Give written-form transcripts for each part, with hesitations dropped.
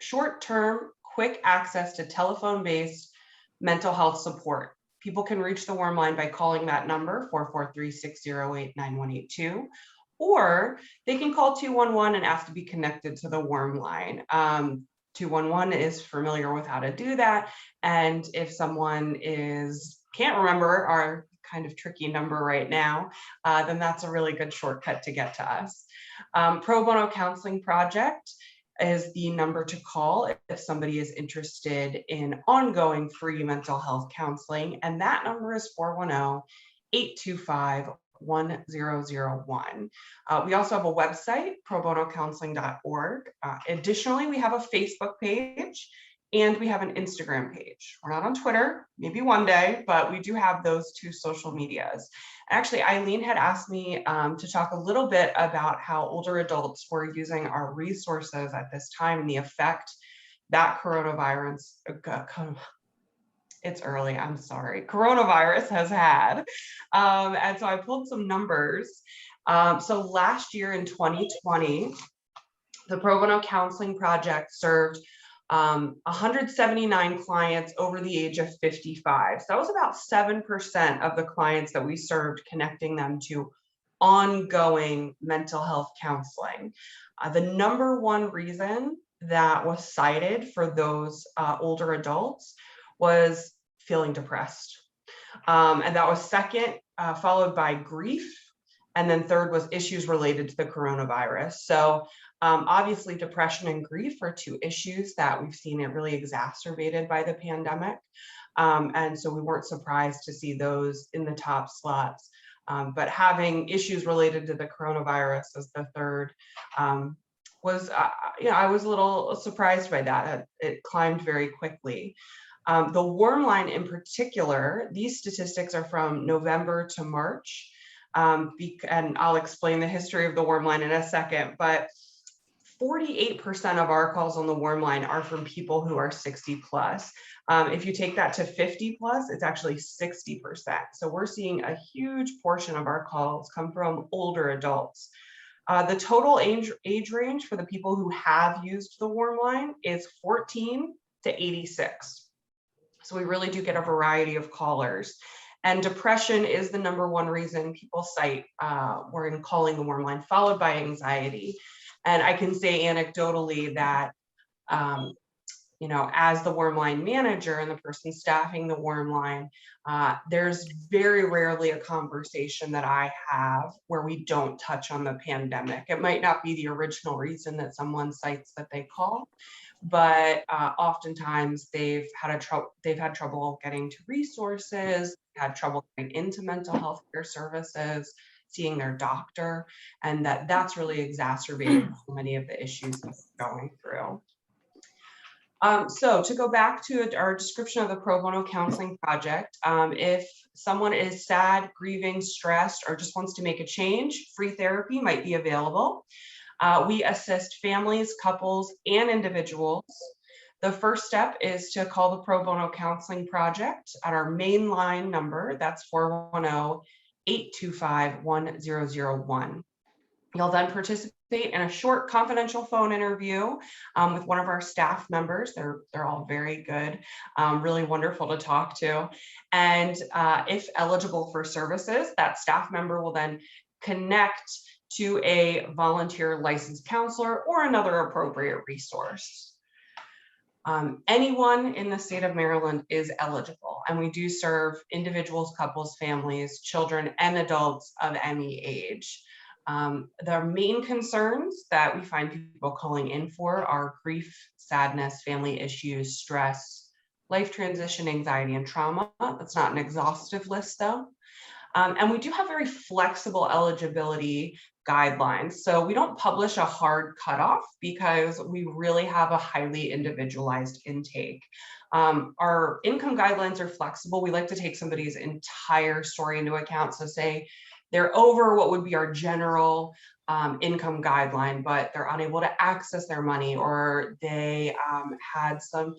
short-term, quick access to telephone-based mental health support. People can reach the Warmline by calling that number, 443-608-9182, or they can call 211 and ask to be connected to the Warmline. 211 is familiar with how to do that. And if someone can't remember our kind of tricky number right now, then that's a really good shortcut to get to us. Pro Bono Counseling Project is the number to call if somebody is interested in ongoing free mental health counseling. And that number is 410-825-1001. We also have a website, probonocounseling.org. Additionally, we have a Facebook page and we have an Instagram page. We're not on Twitter, maybe one day, but we do have those two social medias. Actually, Eileen had asked me to talk a little bit about how older adults were using our resources at this time and the effect that coronavirus has had. And so I pulled some numbers. So last year in 2020, the Pro Bono Counseling Project served 179 clients over the age of 55. So that was about 7% of the clients that we served, connecting them to ongoing mental health counseling. The number one reason that was cited for those older adults was feeling depressed. And that was second, followed by grief. And then third was issues related to the coronavirus. So obviously depression and grief are two issues that we've seen it really exacerbated by the pandemic. And so we weren't surprised to see those in the top slots. But having issues related to the coronavirus as the third was, I was a little surprised by that. It climbed very quickly. The Warmline in particular, these statistics are from November to March. And I'll explain the history of the Warmline in a second, but 48% of our calls on the Warmline are from people who are 60 plus. If you take that to 50 plus, it's actually 60%. So we're seeing a huge portion of our calls come from older adults. The total age range for the people who have used the Warmline is 14 to 86. So we really do get a variety of callers. And depression is the number one reason people cite when calling the Warmline, followed by anxiety. And I can say anecdotally that, as the Warmline manager and the person staffing the Warmline, there's very rarely a conversation that I have where we don't touch on the pandemic. It might not be the original reason that someone cites that they call, but oftentimes they've had trouble getting to resources, had trouble getting into mental health care services, seeing their doctor, and that's really exacerbated so many of the issues that we're going through. So to go back to our description of the Pro Bono Counseling Project, if someone is sad, grieving, stressed, or just wants to make a change, free therapy might be available. We assist families, couples, and individuals. The first step is to call the Pro Bono Counseling Project at our main line number. That's 410-825-1001. You'll then participate in a short confidential phone interview with one of our staff members. They're all very good, really wonderful to talk to. And if eligible for services, that staff member will then connect to a volunteer licensed counselor or another appropriate resource. Anyone in the state of Maryland is eligible, and we do serve individuals, couples, families, children, and adults of any age. The main concerns that we find people calling in for are grief, sadness, family issues, stress, life transition, anxiety, and trauma. That's not an exhaustive list though. And we do have very flexible eligibility guidelines. So we don't publish a hard cutoff because we really have a highly individualized intake. Our income guidelines are flexible. We like to take somebody's entire story into account. So say they're over what would be our general income guideline, but they're unable to access their money, or they had some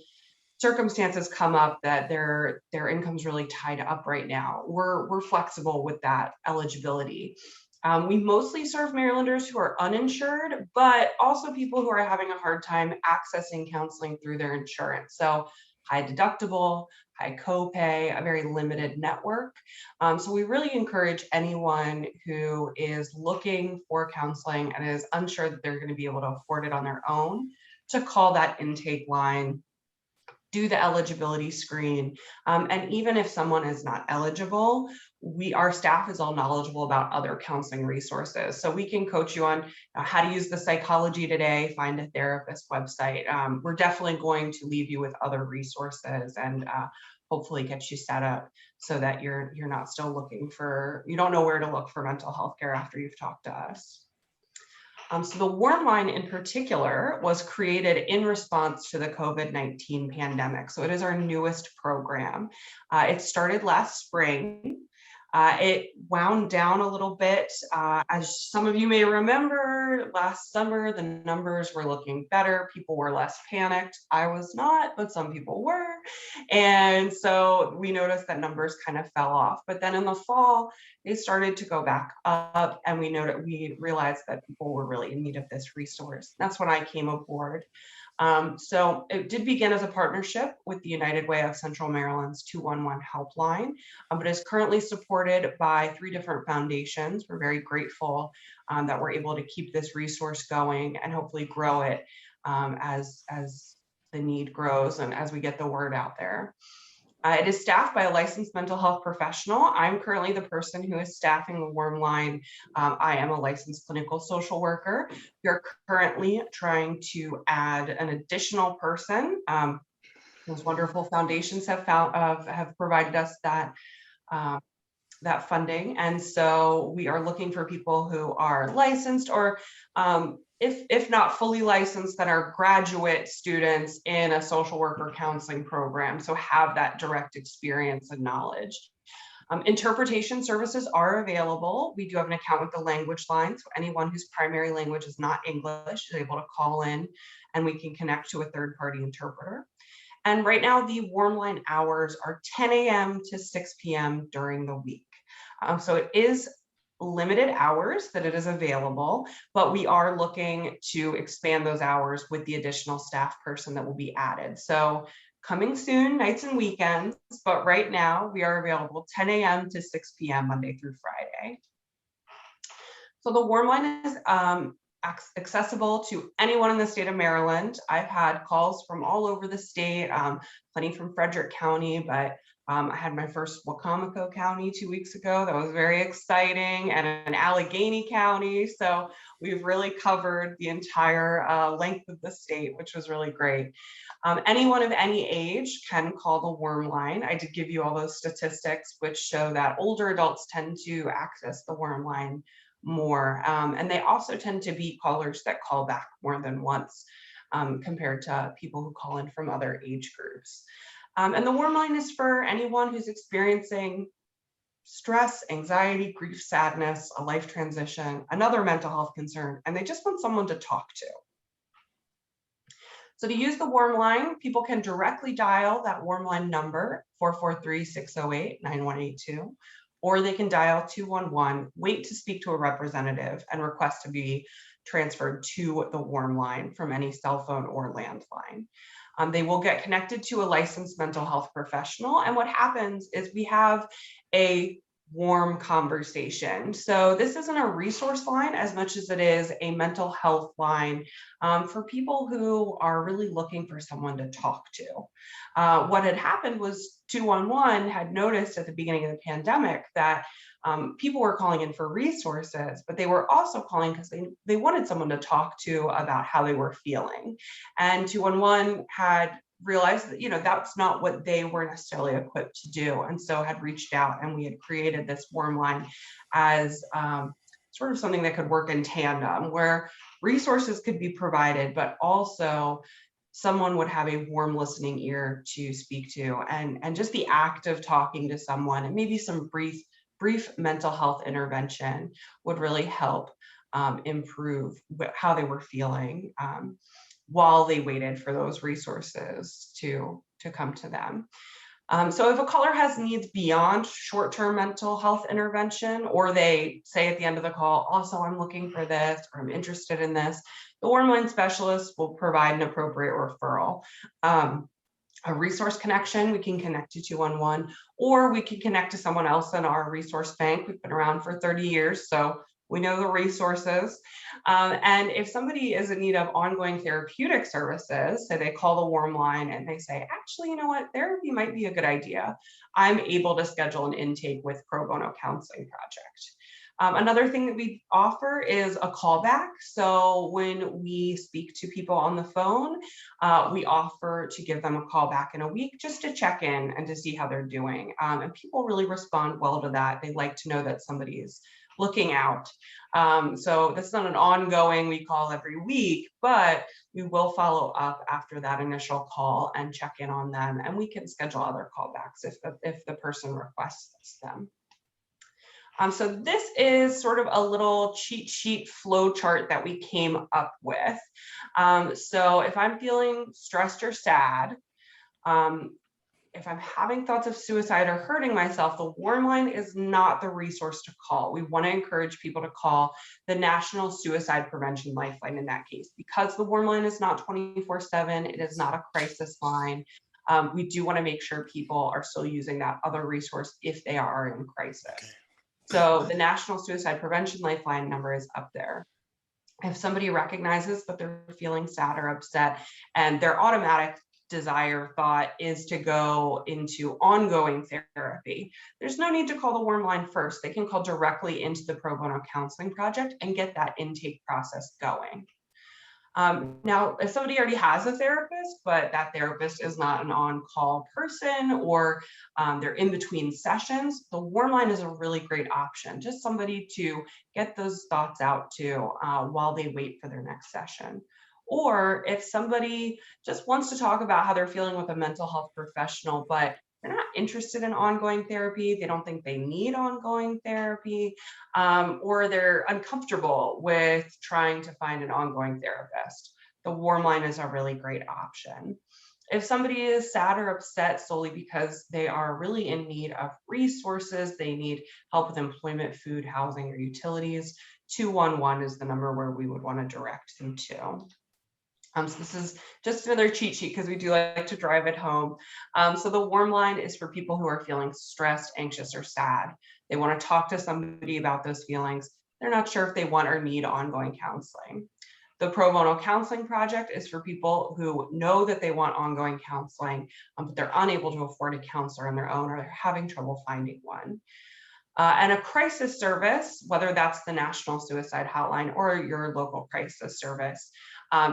circumstances come up that their income's really tied up right now. We're flexible with that eligibility. We mostly serve Marylanders who are uninsured, but also people who are having a hard time accessing counseling through their insurance. So high deductible, high copay, a very limited network. So we really encourage anyone who is looking for counseling and is unsure that they're going to be able to afford it on their own to call that intake line, do the eligibility screen. And even if someone is not eligible, our staff is all knowledgeable about other counseling resources. So we can coach you on how to use the Psychology Today, Find a Therapist website. We're definitely going to leave you with other resources and hopefully get you set up so that you're not still looking for, you don't know where to look for mental health care after you've talked to us. So the Warmline in particular was created in response to the COVID-19 pandemic. So it is our newest program. It started last spring. It wound down a little bit. As some of you may remember, last summer, the numbers were looking better. People were less panicked. I was not, but some people were. And so we noticed that numbers kind of fell off. But then in the fall, they started to go back up, and we realized that people were really in need of this resource. That's when I came aboard. So it did begin as a partnership with the United Way of Central Maryland's 211 helpline, but is currently supported by 3 different foundations. We're very grateful that we're able to keep this resource going and hopefully grow it as the need grows and as we get the word out there. It is staffed by a licensed mental health professional. I'm currently the person who is staffing the Warmline. I am a licensed clinical social worker. We are currently trying to add an additional person. Those wonderful foundations have provided us that funding, and so we are looking for people who are licensed or if not fully licensed, that are graduate students in a social worker counseling program, so have that direct experience and knowledge. Interpretation services are available. We do have an account with the language line, so anyone whose primary language is not English is able to call in and we can connect to a third-party interpreter. And right now, the Warmline hours are 10 a.m. to 6 p.m. during the week. So it is limited hours that it is available, but we are looking to expand those hours with the additional staff person that will be added. So coming soon, nights and weekends, but right now we are available 10 a.m. to 6 p.m. Monday through Friday. So the Warmline is accessible to anyone in the state of Maryland. I've had calls from all over the state, plenty from Frederick County, but I had my first Wacomico County 2 weeks ago. That was very exciting, and in Allegheny County. So we've really covered the entire length of the state, which was really great. Anyone of any age can call the Warmline. I did give you all those statistics, which show that older adults tend to access the Warmline more. And they also tend to be callers that call back more than once compared to people who call in from other age groups. And the Warmline is for anyone who's experiencing stress, anxiety, grief, sadness, a life transition, another mental health concern, and they just want someone to talk to. So to use the Warmline, people can directly dial that Warmline number, 443-608-9182, or they can dial 211, wait to speak to a representative, and request to be transferred to the Warmline from any cell phone or landline. They will get connected to a licensed mental health professional, and what happens is we have a warm conversation. So this isn't a resource line as much as it is a mental health line for people who are really looking for someone to talk to. What had happened was 211 had noticed at the beginning of the pandemic that people were calling in for resources, but they were also calling because they wanted someone to talk to about how they were feeling. And 211 had realized that, that's not what they were necessarily equipped to do. And so had reached out, and we had created this Warmline as sort of something that could work in tandem, where resources could be provided, but also someone would have a warm listening ear to speak to, and just the act of talking to someone and maybe some brief mental health intervention would really help improve how they were feeling while they waited for those resources to come to them. So if a caller has needs beyond short-term mental health intervention, or they say at the end of the call, also I'm looking for this, or I'm interested in this, the Warmline specialist will provide an appropriate referral. A resource connection, we can connect to 211, or we can connect to someone else in our resource bank. We've been around for 30 years, so we know the resources. And if somebody is in need of ongoing therapeutic services, so they call the Warmline and they say, actually, you know what, therapy might be a good idea, I'm able to schedule an intake with Pro Bono Counseling Project. Another thing that we offer is a callback. So when we speak to people on the phone, we offer to give them a call back in a week just to check in and to see how they're doing. And people really respond well to that. They like to know that somebody is looking out. So that's not an ongoing, we call every week, but we will follow up after that initial call and check in on them. And we can schedule other callbacks if the person requests them. So this is sort of a little cheat sheet flow chart that we came up with. So if I'm feeling stressed or sad, if I'm having thoughts of suicide or hurting myself, the Warmline is not the resource to call. We want to encourage people to call the National Suicide Prevention Lifeline in that case. Because the Warmline is not 24/7, it is not a crisis line. We do want to make sure people are still using that other resource if they are in crisis. So the National Suicide Prevention Lifeline number is up there. If somebody recognizes that they're feeling sad or upset and their automatic thought is to go into ongoing therapy, there's no need to call the Warmline first. They can call directly into the Pro Bono Counseling Project and get that intake process going. Now, if somebody already has a therapist, but that therapist is not an on-call person, or they're in between sessions, the Warmline is a really great option. Just somebody to get those thoughts out to while they wait for their next session. Or if somebody just wants to talk about how they're feeling with a mental health professional, but they're not interested in ongoing therapy, they don't think they need ongoing therapy, or they're uncomfortable with trying to find an ongoing therapist, the Warmline is a really great option. If somebody is sad or upset solely because they are really in need of resources, they need help with employment, food, housing, or utilities, 211 is the number where we would want to direct them to. So this is just another cheat sheet because we do like to drive it home. So the Warmline is for people who are feeling stressed, anxious, or sad. They want to talk to somebody about those feelings. They're not sure if they want or need ongoing counseling. The Pro Bono Counseling Project is for people who know that they want ongoing counseling, but they're unable to afford a counselor on their own, or they're having trouble finding one. And a crisis service, whether that's the National Suicide Hotline or your local crisis service,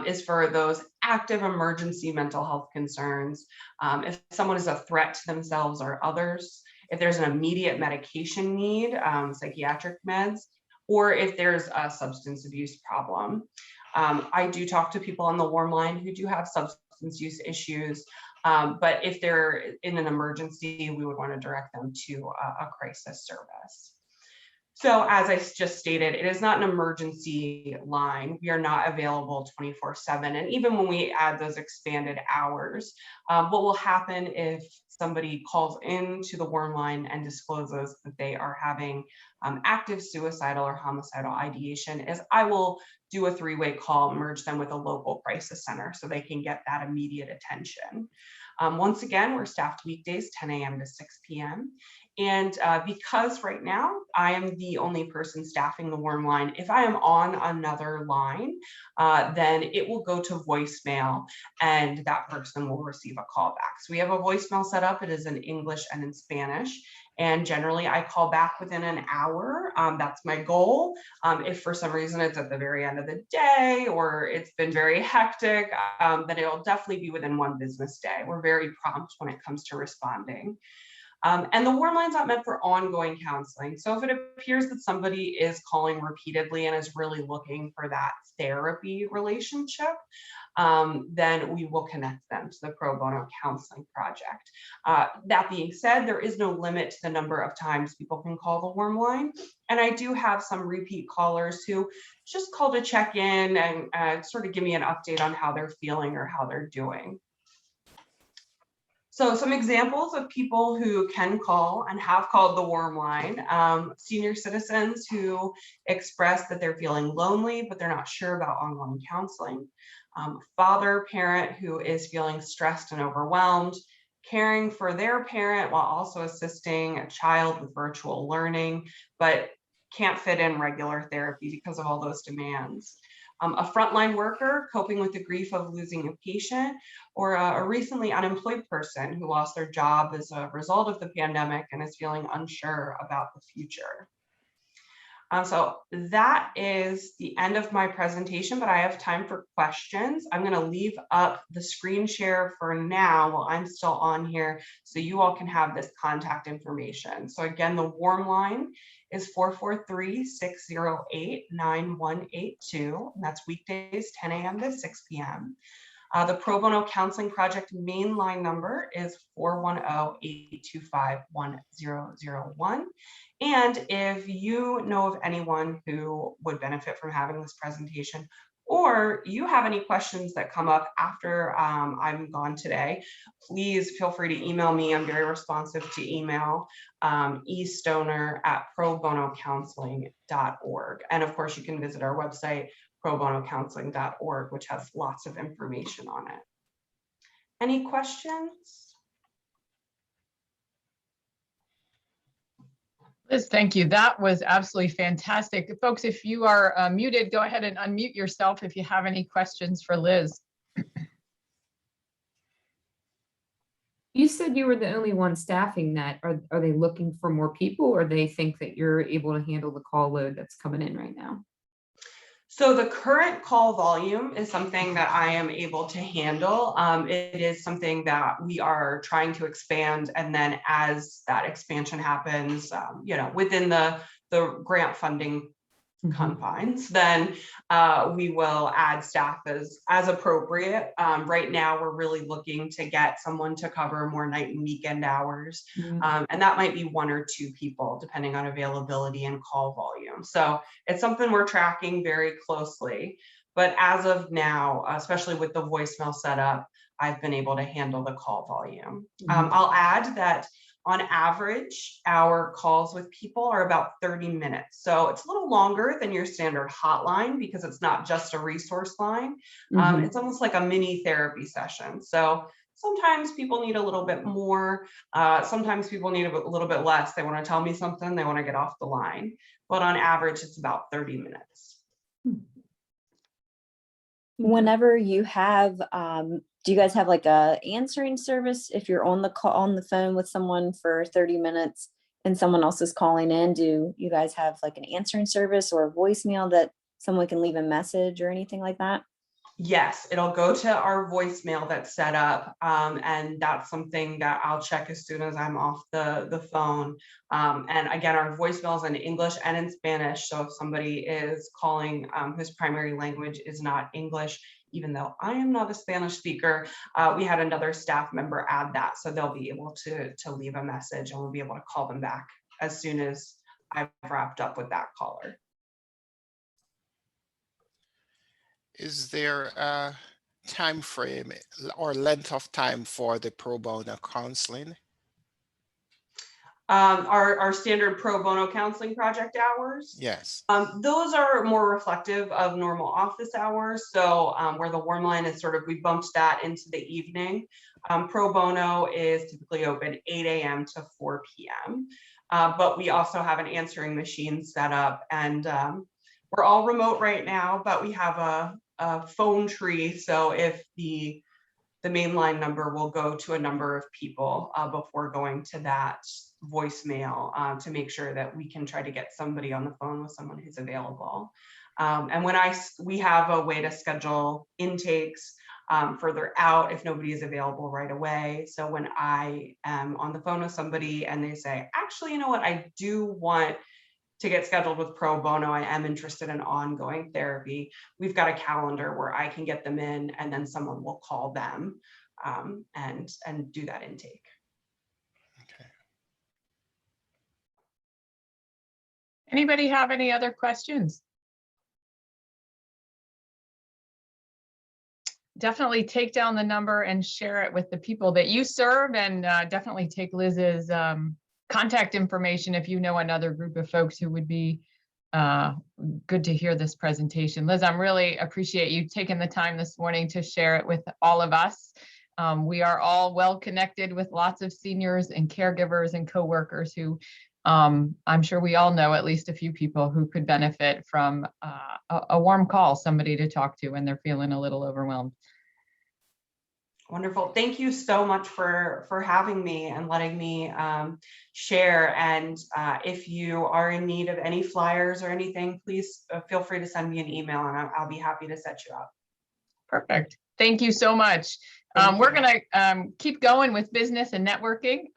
is for those active emergency mental health concerns. If someone is a threat to themselves or others, if there's an immediate medication need, psychiatric meds, or if there's a substance abuse problem. I do talk to people on the Warmline who do have substance use issues, but if they're in an emergency, we would want to direct them to a crisis service. So as I just stated, it is not an emergency line. We are not available 24/7. And even when we add those expanded hours, what will happen if somebody calls into the Warmline and discloses that they are having active suicidal or homicidal ideation is I will do a three-way call, merge them with a local crisis center so they can get that immediate attention. Once again, we're staffed weekdays, 10 a.m. to 6 p.m. And because right now I am the only person staffing the Warmline, if I am on another line, then it will go to voicemail and that person will receive a call back. So we have a voicemail set up. It is in English and in Spanish. And generally I call back within an hour. That's my goal. If for some reason it's at the very end of the day or it's been very hectic, then it'll definitely be within one business day. We're very prompt when it comes to responding. And the Warmline's not meant for ongoing counseling. So if it appears that somebody is calling repeatedly and is really looking for that therapy relationship, then we will connect them to the Pro Bono Counseling Project. That being said, there is no limit to the number of times people can call the Warmline. And I do have some repeat callers who just call to check in and sort of give me an update on how they're feeling or how they're doing. So some examples of people who can call and have called the Warmline: senior citizens who express that they're feeling lonely, but they're not sure about ongoing counseling. Father, parent who is feeling stressed and overwhelmed, caring for their parent while also assisting a child with virtual learning, but can't fit in regular therapy because of all those demands. A frontline worker coping with the grief of losing a patient, or a recently unemployed person who lost their job as a result of the pandemic and is feeling unsure about the future. So that is the end of my presentation, but I have time for questions. I'm going to leave up the screen share for now while I'm still on here, so you all can have this contact information. So again, the Warmline is 443-608-9182. And that's weekdays, 10 a.m. to 6 p.m. The Pro Bono Counseling Project main line number is 410-825-1001. And if you know of anyone who would benefit from having this presentation, or you have any questions that come up after I'm gone today, please feel free to email me. I'm very responsive to email, estoner@probonocounseling.org. And of course, you can visit our website, probonocounseling.org, which has lots of information on it. Any questions? Liz, thank you. That was absolutely fantastic. Folks, if you are muted, go ahead and unmute yourself if you have any questions for Liz. You said you were the only one staffing that. Are they looking for more people, or they think that you're able to handle the call load that's coming in right now? So the current call volume is something that I am able to handle. It is something that we are trying to expand, and then as that expansion happens, within the grant funding confines, then we will add staff as appropriate. Right now, we're really looking to get someone to cover more night and weekend hours, and that might be 1 or 2 people, depending on availability and call volume. So it's something we're tracking very closely. But as of now, especially with the voicemail setup, I've been able to handle the call volume. I'll add that on average, our calls with people are about 30 minutes. So it's a little longer than your standard hotline because it's not just a resource line. It's almost like a mini therapy session. So sometimes people need a little bit more. Sometimes people need a little bit less. They want to tell me something, they want to get off the line. But on average, it's about 30 minutes. Whenever you have, do you guys have like a answering service if you're on the call on the phone with someone for 30 minutes and someone else is calling in? Do you guys have like an answering service or a voicemail that someone can leave a message or anything like that? Yes, it'll go to our voicemail that's set up, and that's something that I'll check as soon as I'm off the phone. And again, our voicemail is in English and in Spanish. So if somebody is calling whose primary language is not English, even though I am not a Spanish speaker, we had another staff member add that. So they'll be able to leave a message, and we'll be able to call them back as soon as I've wrapped up with that caller. Is there a time frame or length of time for the pro bono counseling? Our standard pro bono counseling project hours. Yes. Those are more reflective of normal office hours. So where the Warmline is we bumped that into the evening. Pro bono is typically open 8 a.m. to 4 p.m. But we also have an answering machine set up, and we're all remote right now, but we have a phone tree. So if the mainline number will go to a number of people before going to that voicemail to make sure that we can try to get somebody on the phone with someone who's available. And when we have a way to schedule intakes further out if nobody is available right away. So when I am on the phone with somebody and they say, actually, you know what, I do want to get scheduled with pro bono, I am interested in ongoing therapy, we've got a calendar where I can get them in, and then someone will call them and do that intake. Okay. Anybody have any other questions? definitely take down the number and share it with the people that you serve, and definitely take Liz's contact information if you know another group of folks who would be good to hear this presentation. Liz, I'm really appreciate you taking the time this morning to share it with all of us. We are all well connected with lots of seniors and caregivers and coworkers who I'm sure we all know at least a few people who could benefit from a warm call, somebody to talk to when they're feeling a little overwhelmed. Wonderful. Thank you so much for having me and letting me share. And if you are in need of any flyers or anything, please feel free to send me an email and I'll be happy to set you up. Perfect. Thank you so much. We're going to keep going with business and networking.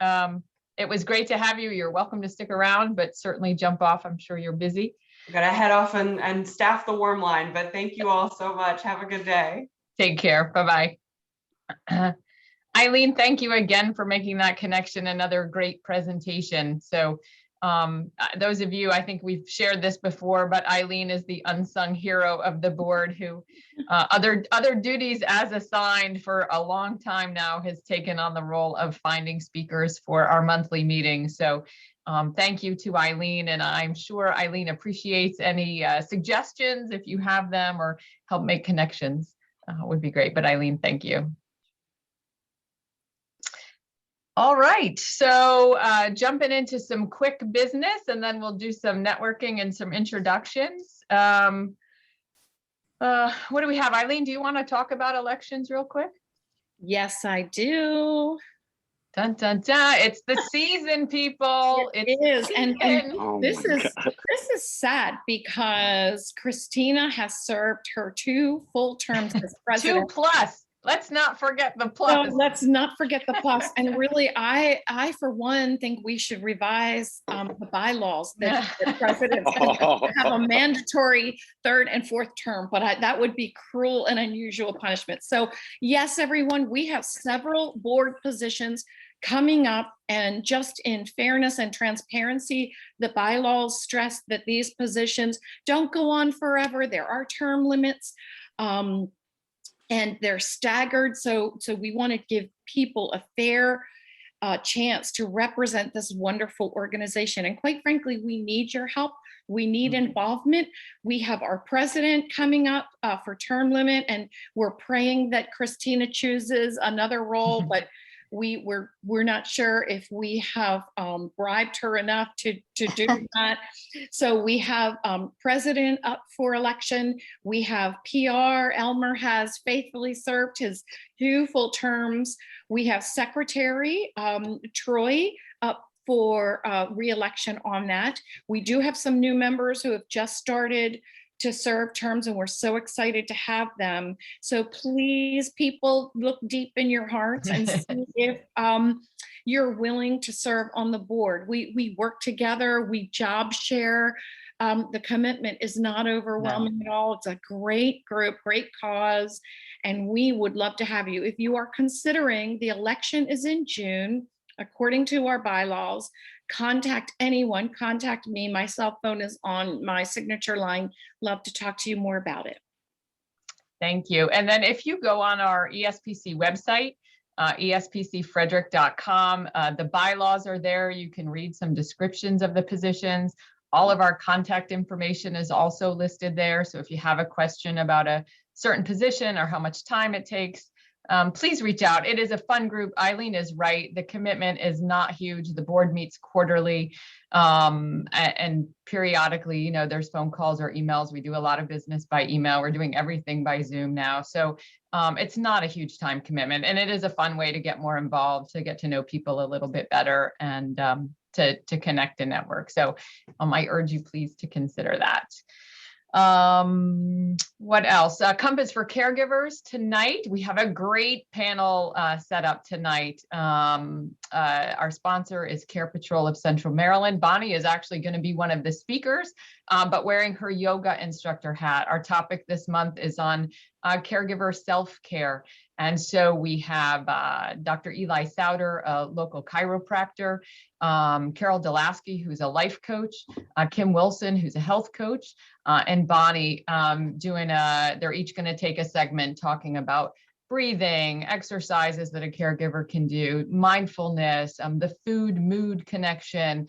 It was great to have you. You're welcome to stick around, but certainly jump off. I'm sure you're busy. I'm going to head off and staff the Warmline, but thank you all so much. Have a good day. Take care. Bye-bye. Eileen, thank you again for making that connection. Another great presentation. So those of you, I think we've shared this before, but Eileen is the unsung hero of the board who other duties as assigned for a long time now has taken on the role of finding speakers for our monthly meetings. So thank you to Eileen, and I'm sure Eileen appreciates any suggestions if you have them or help make connections would be great. But Eileen, thank you. All right, so jumping into some quick business, and then we'll do some networking and some introductions. What do we have? Eileen, do you want to talk about elections real quick? Yes, I do. Dun, dun, dun. It's the season, people. It is. And Oh this my is God. this is sad because Christina has served her 2 full terms as president. 2 plus. Let's not forget the So plus. let's not forget the plus. And really, I for one think we should revise the bylaws that the presidents have a mandatory 3rd and 4th term, but that would be cruel and unusual punishment. So yes, everyone, we have several board positions coming up, and just in fairness and transparency, the bylaws stress that these positions don't go on forever. There are term limits. And they're staggered. So we want to give people a fair chance to represent this wonderful organization. And quite frankly, we need your help. We need involvement. We have our president coming up for term limit, and we're praying that Christina chooses another role, but we're not sure if we have bribed her enough to do that. So we have president up for election. We have PR. Elmer has faithfully served his 2 full terms. We have secretary Troy up for re-election on that. We do have some new members who have just started to serve terms, and we're so excited to have them. So please, people, look deep in your hearts and see if you're willing to serve on the board. We work together, we job share. The commitment is not overwhelming at all. It's a great group, great cause, and we would love to have you. If you are considering, the election is in June, according to our bylaws. Contact anyone, contact me. My cell phone is on my signature line. Love to talk to you more about it. Thank you. And then if you go on our ESPC website, espcfrederick.com, the bylaws are there. You can read some descriptions of the positions. All of our contact information is also listed there. So if you have a question about a certain position or how much time it takes, please reach out. It is a fun group. Eileen is right. The commitment is not huge. The board meets quarterly and periodically, you know, there's phone calls or emails. We do a lot of business by email. We're doing everything by Zoom now. So it's not a huge time commitment, and it is a fun way to get more involved, to get to know people a little bit better, and to connect and network. So I urge you please to consider that. What else? Compass for Caregivers tonight. We have a great panel set up tonight. Our sponsor is Care Patrol of Central Maryland. Bonnie is actually going to be one of the speakers, but wearing her yoga instructor hat. Our topic this month is on caregiver self-care. And so we have Dr. Eli Souter, a local chiropractor, Carol Delasky, who's a life coach, Kim Wilson, who's a health coach, and Bonnie they're each going to take a segment talking about breathing, exercises that a caregiver can do, mindfulness, the food mood connection.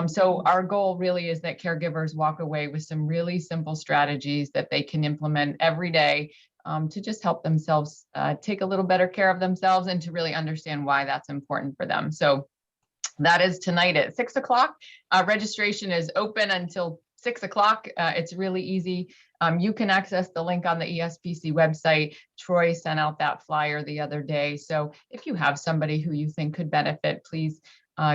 So our goal really is that caregivers walk away with some really simple strategies that they can implement every day to just help themselves take a little better care of themselves and to really understand why that's important for them. So that is tonight at 6 o'clock. Registration is open until 6 o'clock. It's really easy. You can access the link on the ESPC website. Troy sent out that flyer the other day. So if you have somebody who you think could benefit, please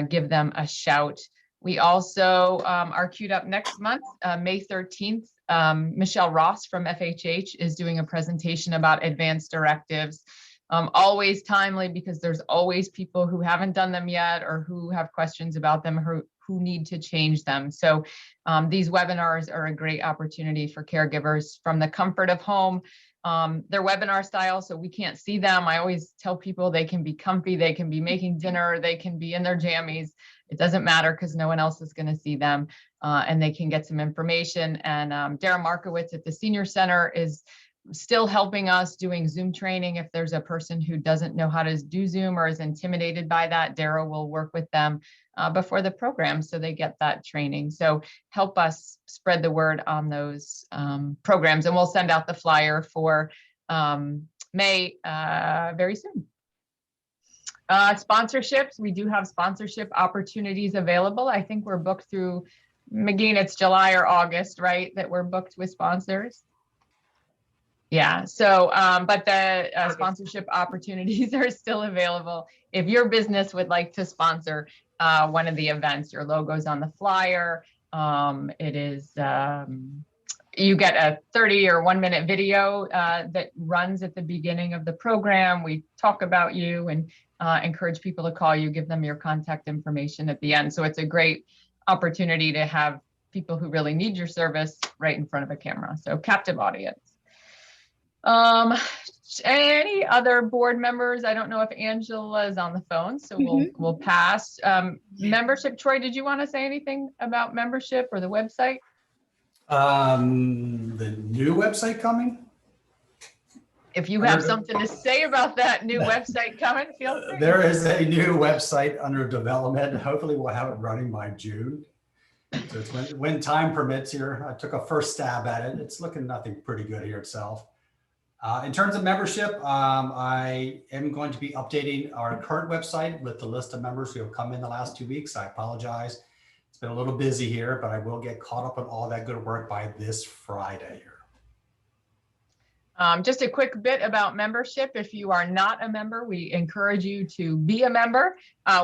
give them a shout. We also are queued up next month, May 13th. Michelle Ross from FHH is doing a presentation about advanced directives. Always timely because there's always people who haven't done them yet or who have questions about them who need to change them. So these webinars are a great opportunity for caregivers from the comfort of home. They're webinar style, so we can't see them. I always tell people they can be comfy, they can be making dinner, they can be in their jammies. It doesn't matter because no one else is going to see them, and they can get some information. And Dara Markowitz at the Senior Center is still helping us doing Zoom training. If there's a person who doesn't know how to do Zoom or is intimidated by that, Dara will work with them before the program so they get that training. So help us spread the word on those programs, and we'll send out the flyer for May very soon. Sponsorships, we do have sponsorship opportunities available. I think we're booked through, McGee, it's July or August, right, that we're booked with sponsors? Yeah, so, but the sponsorship opportunities are still available. If your business would like to sponsor one of the events, your logo's on the flyer. It is, you get a 30 or 1 minute video that runs at the beginning of the program. We talk about you and encourage people to call you, give them your contact information at the end. So it's a great opportunity to have people who really need your service right in front of a camera. So captive audience. Any other board members? I don't know if Angela is on the phone, so we'll pass. Membership, Troy, did you want to say anything about membership or the website? The new website coming? If you have something to say about that new website coming, feel free. There is a new website under development. Hopefully we'll have it running by June. So it's when time permits here. I took a first stab at it. It's looking nothing pretty good here itself. In terms of membership, I am going to be updating our current website with the list of members who have come in the last 2 weeks. I apologize. It's been a little busy here, but I will get caught up on all that good work by this Friday here. Just a quick bit about membership. If you are not a member, we encourage you to be a member.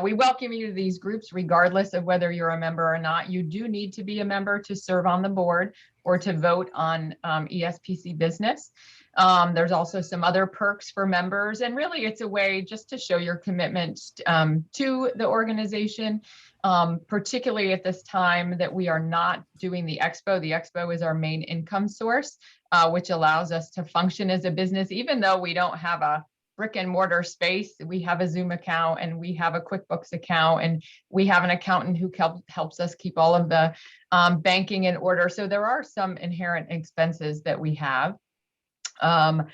We welcome you to these groups regardless of whether you're a member or not. You do need to be a member to serve on the board or to vote on ESPC business. There's also some other perks for members, and really it's a way just to show your commitment to the organization, particularly at this time that we are not doing the expo. The expo is our main income source, which allows us to function as a business, even though we don't have a brick and mortar space. We have a Zoom account and we have a QuickBooks account, and we have an accountant who helps us keep all of the banking in order. So there are some inherent expenses that we have. Again,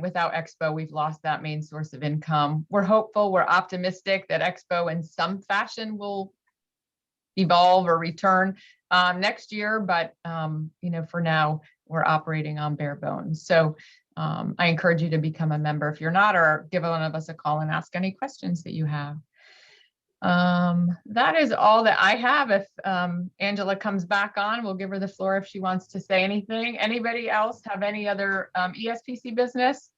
without Expo, we've lost that main source of income. We're hopeful, we're optimistic that Expo in some fashion will evolve or return next year, but for now, we're operating on bare bones. So I encourage you to become a member if you're not, or give one of us a call and ask any questions that you have. That is all that I have. If Angela comes back on, we'll give her the floor if she wants to say anything. Anybody else have any other ESPC business?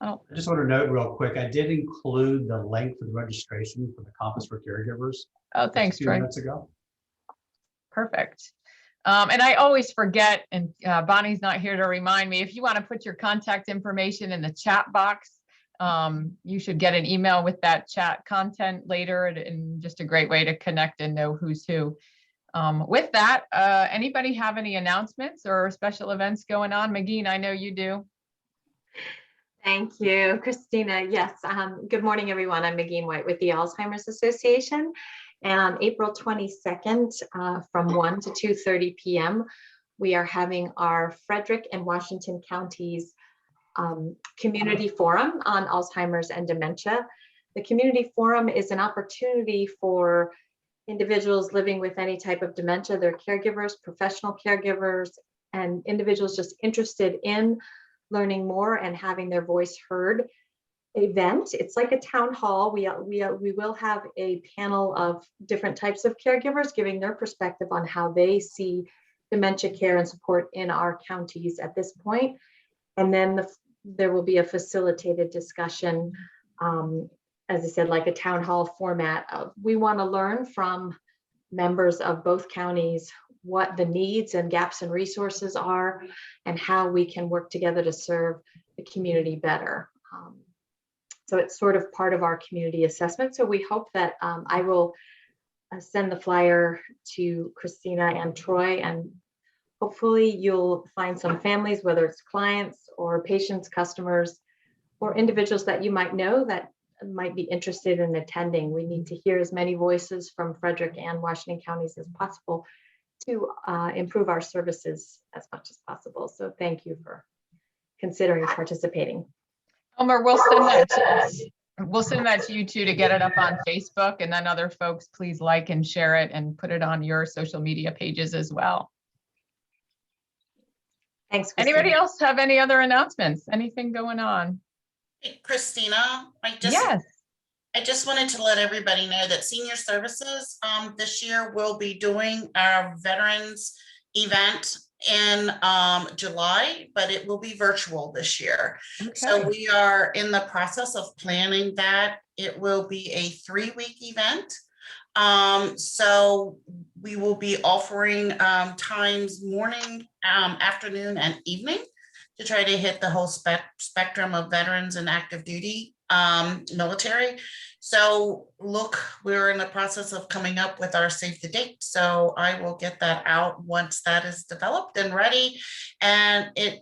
Oh. I just want to note real quick, I did include the link for the registration for the Compass for Caregivers. Oh, thanks, Troy. 2 minutes ago. Perfect. And I always forget, and Bonnie's not here to remind me, if you want to put your contact information in the chat box, you should get an email with that chat content later, and just a great way to connect and know who's who. With that, anybody have any announcements or special events going on? McGee, I know you do. Thank you, Christina. Yes, good morning, everyone. I'm McGee White with the Alzheimer's Association. And on April 22nd, from 1 to 2:30 p.m., we are having our Frederick and Washington counties community forum on Alzheimer's and dementia. The community forum is an opportunity for individuals living with any type of dementia, their caregivers, professional caregivers, and individuals just interested in learning more and having their voice heard event. It's like a town hall. We will have a panel of different types of caregivers giving their perspective on how they see dementia care and support in our counties at this point. And then there will be a facilitated discussion, as I said, like a town hall format of, we want to learn from members of both counties what the needs and gaps and resources are and how we can work together to serve the community better. So it's sort of part of our community assessment. So we hope that I will send the flyer to Christina and Troy, and hopefully you'll find some families, whether it's clients or patients, customers, or individuals that you might know that might be interested in attending. We need to hear as many voices from Frederick and Washington counties as possible to improve our services as much as possible. So thank you for considering participating. Elmer, we'll send that to you too to get it up on Facebook, and then other folks, please like and share it and put it on your social media pages as well. Thanks, Christina. Anybody else have any other announcements? Anything going on? Hey, Christina, Yes. I just wanted to let everybody know that Senior Services this year will be doing our Veterans event in July, but it will be virtual this year. Okay. So we are in the process of planning that. It will be a 3-week event. So we will be offering times morning, afternoon, and evening to try to hit the whole spectrum of veterans and active duty military. So look, we're in the process of coming up with our save the date. So I will get that out once that is developed and ready. And it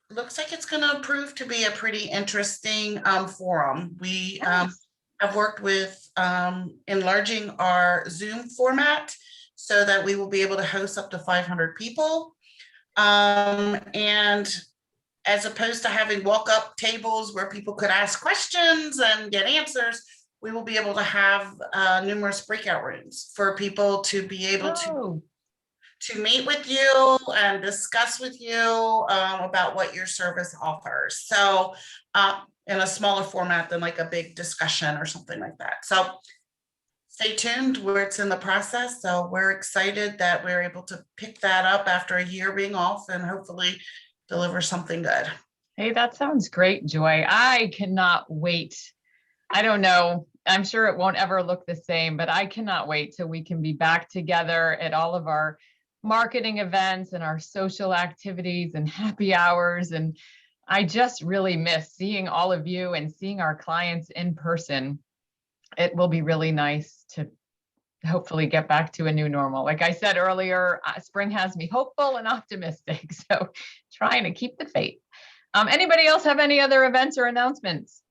looks like it's going to prove to be a pretty interesting forum. We have worked with enlarging our Zoom format so that we will be able to host up to 500 people. And as opposed to having walk-up tables where people could ask questions and get answers, we will be able to have numerous breakout rooms for people to be able to meet with you and discuss with you about what your service offers. So in a smaller format than like a big discussion or something like that. So stay tuned, where it's in the process. So we're excited that we're able to pick that up after a year being off and hopefully deliver something good. Hey, that sounds great, Joy. I cannot wait. I don't know. I'm sure it won't ever look the same, but I cannot wait till we can be back together at all of our marketing events and our social activities and happy hours. And I just really miss seeing all of you and seeing our clients in person. It will be really nice to hopefully get back to a new normal. Like I said earlier, spring has me hopeful and optimistic. So trying to keep the faith. Anybody else have any other events or announcements?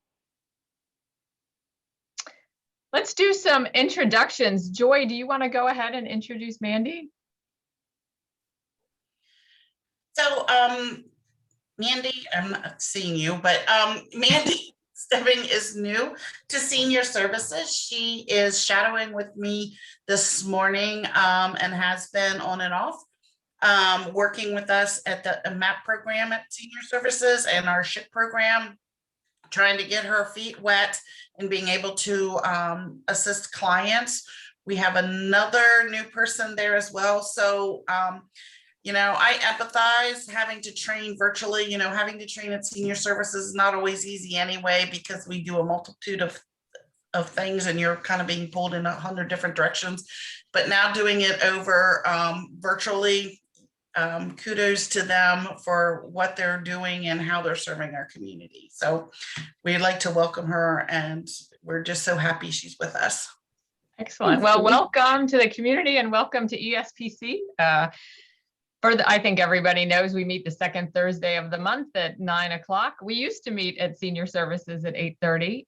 Let's do some introductions. Joy, do you want to go ahead and introduce Mandy? So Mandy, I'm not seeing you, but Mandy Stebbing is new to Senior Services. She is shadowing with me this morning and has been on and off, working with us at the MAP program at Senior Services and our SHIP program, trying to get her feet wet and being able to assist clients. We have another new person there as well. So, you know, I empathize having to train virtually. You know, having to train at Senior Services is not always easy anyway, because we do a multitude of things and you're kind of being pulled in 100 different directions. But now doing it over virtually, kudos to them for what they're doing and how they're serving our community. So we'd like to welcome her, and we're just so happy she's with us. Excellent. Well, welcome to the community and welcome to ESPC. I think everybody knows we meet the second Thursday of the month at 9 o'clock. We used to meet at Senior Services at 8:30,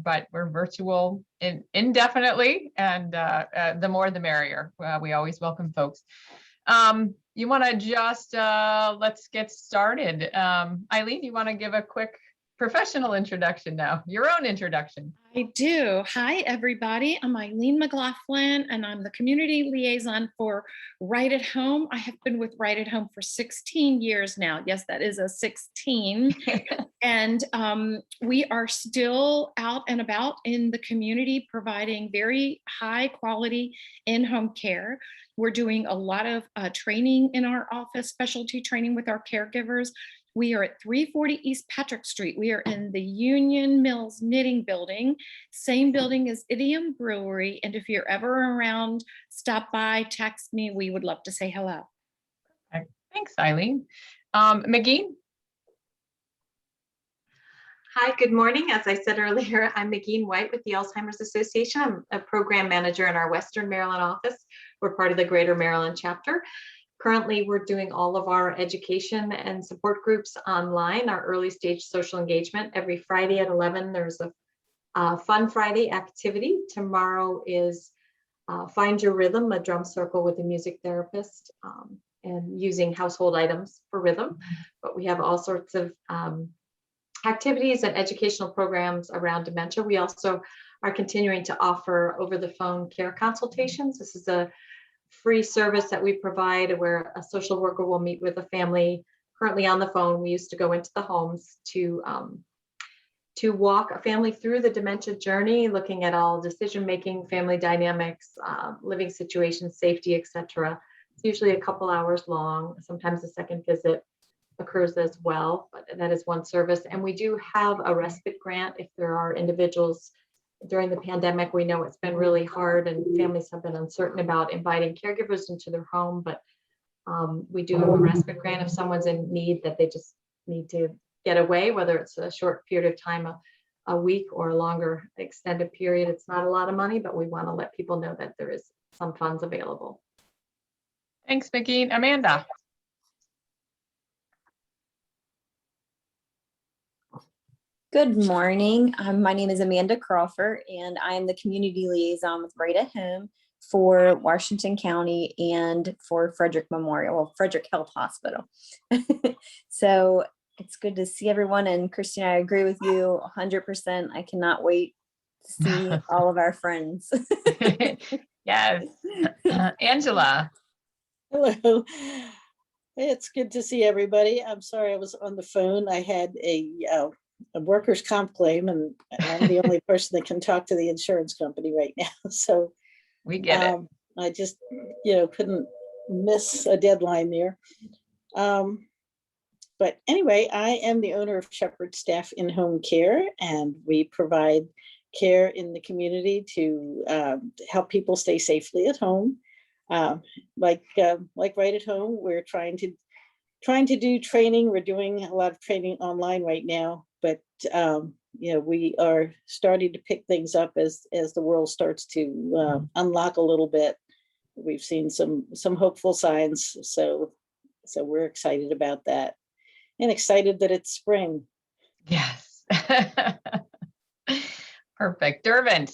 but we're virtual indefinitely, and the more the merrier. We always welcome folks. You want to just, let's get started. Eileen, you want to give a quick professional introduction now, your own introduction? I do. Hi, everybody. I'm Eileen McLaughlin, and I'm the community liaison for Right at Home. I have been with Right at Home for 16 years now. Yes, that is a 16. And we are still out and about in the community providing very high quality in-home care. We're doing a lot of training in our office, specialty training with our caregivers. We are at 340 East Patrick Street. We are in the Union Mills Knitting Building, same building as Idiom Brewery. And if you're ever around, stop by, text me. We would love to say hello. Thanks, Eileen. McGee? Hi, good morning. As I said earlier, I'm McGee White with the Alzheimer's Association. I'm a program manager in our Western Maryland office. We're part of the Greater Maryland chapter. Currently, we're doing all of our education and support groups online, our early stage social engagement. Every Friday at 11, there's a Fun Friday activity. Tomorrow is Find Your Rhythm, a drum circle with a music therapist and using household items for rhythm. But we have all sorts of activities and educational programs around dementia. We also are continuing to offer over the phone care consultations. This is a free service that we provide where a social worker will meet with a family currently on the phone. We used to go into the homes to walk a family through the dementia journey, looking at all decision-making, family dynamics, living situations, safety, etc. It's usually a couple hours long. Sometimes a second visit occurs as well, but that is one service. And we do have a respite grant if there are individuals during the pandemic. We know it's been really hard and families have been uncertain about inviting caregivers into their home, but we do have a respite grant if someone's in need that they just need to get away, whether it's a short period of time, a week or a longer extended period. It's not a lot of money, but we want to let people know that there is some funds available. Thanks, McGee. Amanda? Good morning. My name is Amanda Crawford, and I am the community liaison with Right at Home for Washington County and for Frederick Memorial, well, Frederick Health Hospital. So it's good to see everyone. And Christine, I agree with you 100%. I cannot wait to see all of our friends. Yes. Angela? Hello. It's good to see everybody. I'm sorry I was on the phone. I had a workers' comp claim, and I'm the only person that can talk to the insurance company right now. So we get it. I just, couldn't miss a deadline there. But anyway, I am the owner of Shepherd Staff In-Home Care, and we provide care in the community to help people stay safely at home. Like Right at Home, we're trying to do training. We're doing a lot of training online right now, but we are starting to pick things up as the world starts to unlock a little bit. We've seen some hopeful signs, so we're excited about that, and excited that it's spring. Yes. Perfect. Dervent.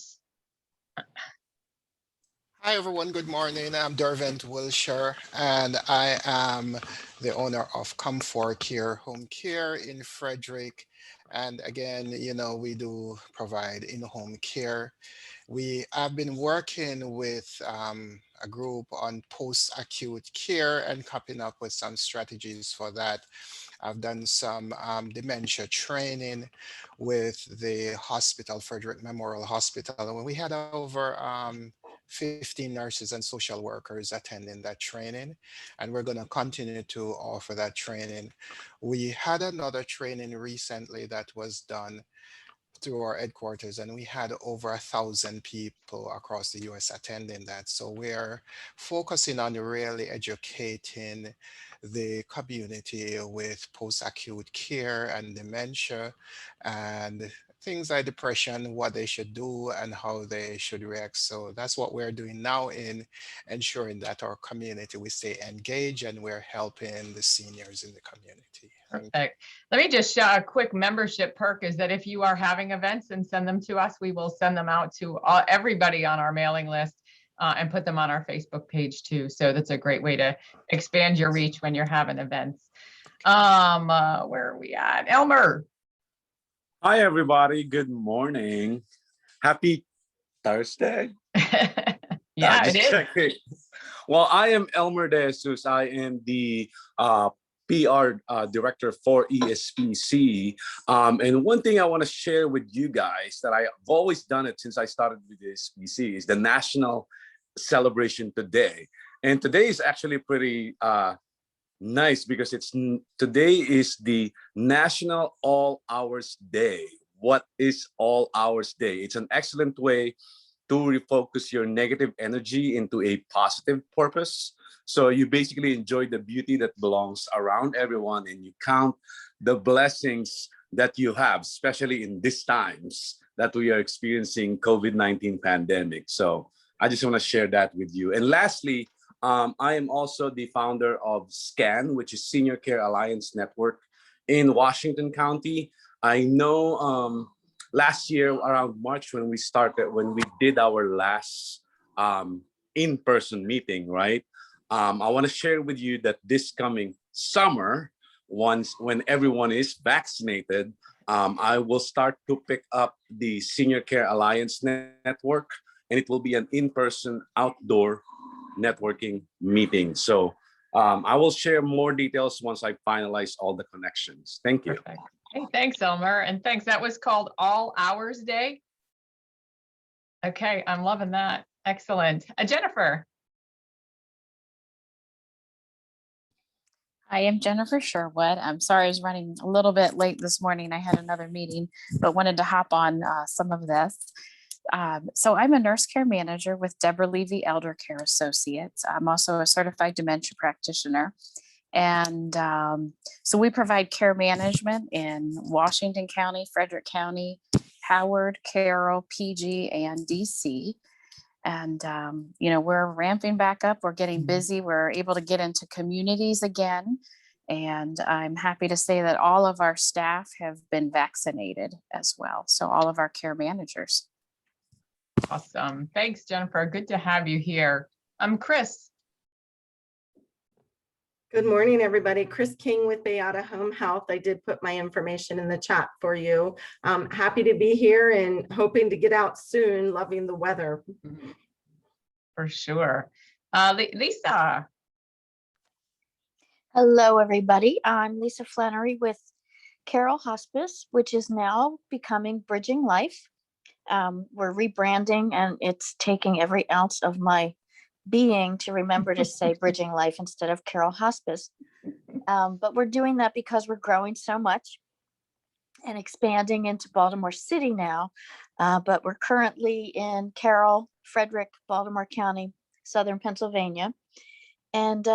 Hi, everyone. Good morning. I'm Dervent Wilshire, and I am the owner of Comfort Care Home Care in Frederick. And again, we do provide in-home care. We have been working with a group on post-acute care and coming up with some strategies for that. I've done some dementia training with the hospital, Frederick Memorial Hospital, and we had over 15 nurses and social workers attending that training, and we're going to continue to offer that training. We had another training recently that was done through our headquarters, and we had over 1,000 people across the US attending that. So we're focusing on really educating the community with post-acute care and dementia and things like depression, what they should do and how they should react. So that's what we're doing now in ensuring that our community, we stay engaged and we're helping the seniors in the community. Perfect. Let me just show a quick membership perk is that if you are having events and send them to us, we will send them out to everybody on our mailing list. and put them on our Facebook page too. So that's a great way to expand your reach when you're having events. Where are we at? Elmer. Hi, everybody. Good morning. Happy Thursday. Yeah, it just is. checking. Well, I am Elmer De Jesus. I am the PR director for ESPC. And one thing I want to share with you guys that I've always done it since I started with ESPC is the National Celebration Today. And today is actually pretty nice because today is the National All Hours Day. What is All Hours Day? It's an excellent way to refocus your negative energy into a positive purpose. So you basically enjoy the beauty that belongs around everyone and you count the blessings that you have, especially in these times that we are experiencing COVID-19 pandemic. So I just want to share that with you. And lastly, I am also the founder of SCAN, which is Senior Care Alliance Network in Washington County. I know last year around March when we did our last in-person meeting, right? I want to share with you that this coming summer, when everyone is vaccinated, I will start to pick up the Senior Care Alliance Network, and it will be an in-person outdoor networking meeting. So I will share more details once I finalize all the connections. Thank you. Perfect. Hey, thanks, Elmer. And thanks. That was called All Hours Day. Okay, I'm loving that. Excellent. Jennifer. I am Jennifer Sherwood. I'm sorry I was running a little bit late this morning. I had another meeting, but wanted to hop on some of this. So I'm a nurse care manager with Deborah Levy Elder Care Associates. I'm also a certified dementia practitioner. And so we provide care management in Washington County, Frederick County, Howard, Carroll, PG, and DC. And, we're ramping back up. We're getting busy. We're able to get into communities again. And I'm happy to say that all of our staff have been vaccinated as well. So all of our care managers. Awesome. Thanks, Jennifer. Good to have you here. Chris. Good morning, everybody. Chris King with Bayada Home Health. I did put my information in the chat for you. I'm happy to be here and hoping to get out soon, loving the weather. For sure. Lisa. Hello, everybody. I'm Lisa Flannery with Carroll Hospice, which is now becoming Bridging Life. We're rebranding and it's taking every ounce of my being to remember to say Bridging Life instead of Carroll Hospice. But we're doing that because we're growing so much and expanding into Baltimore City now. But we're currently in Carroll, Frederick, Baltimore County, Southern Pennsylvania. And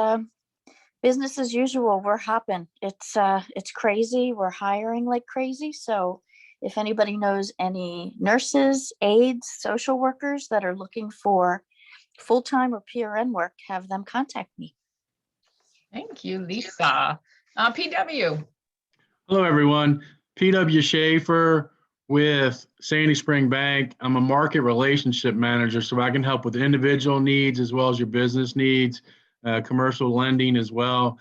business as usual, we're hopping. It's crazy. We're hiring like crazy. So if anybody knows any nurses, aides, social workers that are looking for full-time or PRN work, have them contact me. Thank you, Lisa. PW. Hello, everyone. PW Schaefer with Sandy Spring Bank. I'm a market relationship manager, so I can help with individual needs as well as your business needs, commercial lending as well.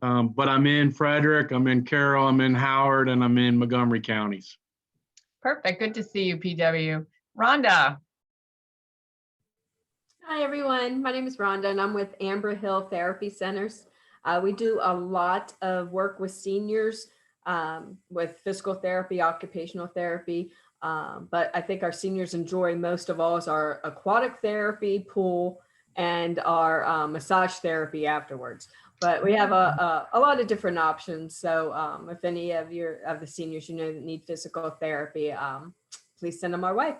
But I'm in Frederick, I'm in Carroll, I'm in Howard, and I'm in Montgomery counties. Perfect. Good to see you, PW. Rhonda. Hi, everyone. My name is Rhonda, and I'm with Amber Hill Therapy Centers. We do a lot of work with seniors with physical therapy, occupational therapy. But I think our seniors enjoy most of all is our aquatic therapy, pool, and our massage therapy afterwards. But we have a lot of different options. So if any of the seniors that need physical therapy, please send them our way.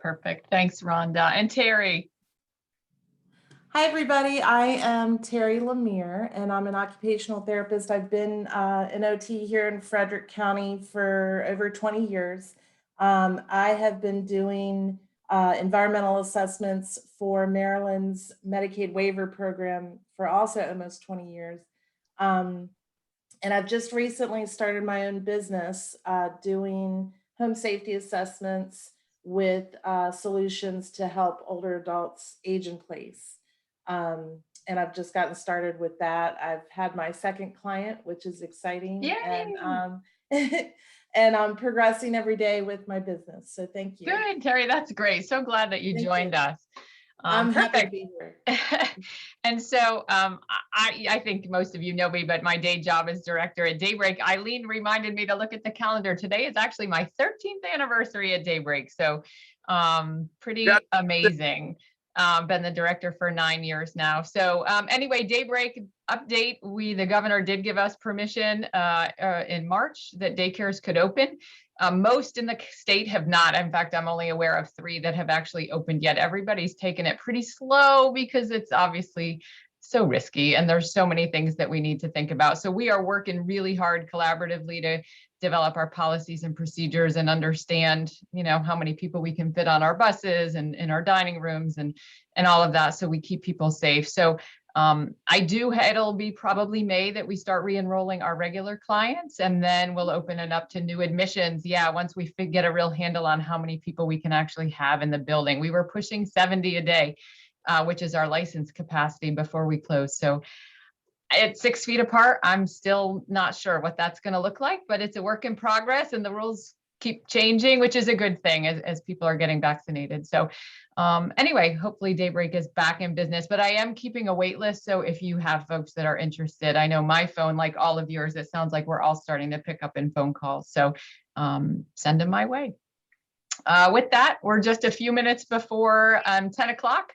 Perfect. Thanks, Rhonda. And Terry. Hi, everybody. I am Terry Lemire, and I'm an occupational therapist. I've been an OT here in Frederick County for over 20 years. I have been doing environmental assessments for Maryland's Medicaid waiver program for also almost 20 years. And I've just recently started my own business doing home safety assessments with solutions to help older adults age in place. And I've just gotten started with that. I've had my second client, which is exciting. Yay! And I'm progressing every day with my business. So thank you. Good, Terry. That's great. So glad that you Thank joined you. us. I'm happy to Perfect. be here. And so I think most of you know me, but my day job is director at Daybreak. Eileen reminded me to look at the calendar. Today is actually my 13th anniversary at Daybreak. So pretty amazing. Been the director for 9 years now. So anyway, Daybreak update. The governor did give us permission in March that daycares could open. Most in the state have not. In fact, I'm only aware of 3 that have actually opened yet. Everybody's taken it pretty slow because it's obviously so risky and there's so many things that we need to think about. So we are working really hard collaboratively to develop our policies and procedures and understand, how many people we can fit on our buses and in our dining rooms and all of that. So we keep people safe. So it'll be probably May that we start re-enrolling our regular clients, and then we'll open it up to new admissions. Yeah, once we get a real handle on how many people we can actually have in the building. We were pushing 70 a day, which is our license capacity before we close. So at 6 feet apart, I'm still not sure what that's going to look like, but it's a work in progress and the rules keep changing, which is a good thing as people are getting vaccinated. So anyway, hopefully Daybreak is back in business, but I am keeping a wait list. So if you have folks that are interested, I know my phone, like all of yours, it sounds like we're all starting to pick up in phone calls. So send them my way. With that, we're just a few minutes before 10 o'clock.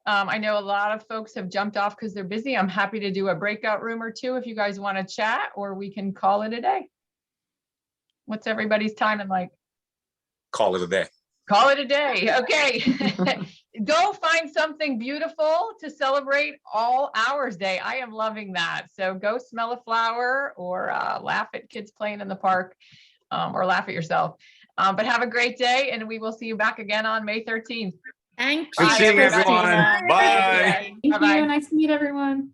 I know a lot of folks have jumped off because they're busy. I'm happy to do a breakout room or 2 if you guys want to chat, or we can call it a day. What's everybody's timing like? Call it a day. Call it a day. Okay. Go find something beautiful to celebrate All Hours Day. I am loving that. So go smell a flower or laugh at kids playing in the park or laugh at yourself. But have a great day, and we will see you back again on May 13th. Thank Good you. seeing everyone. Bye. Thank you. Nice to meet everyone.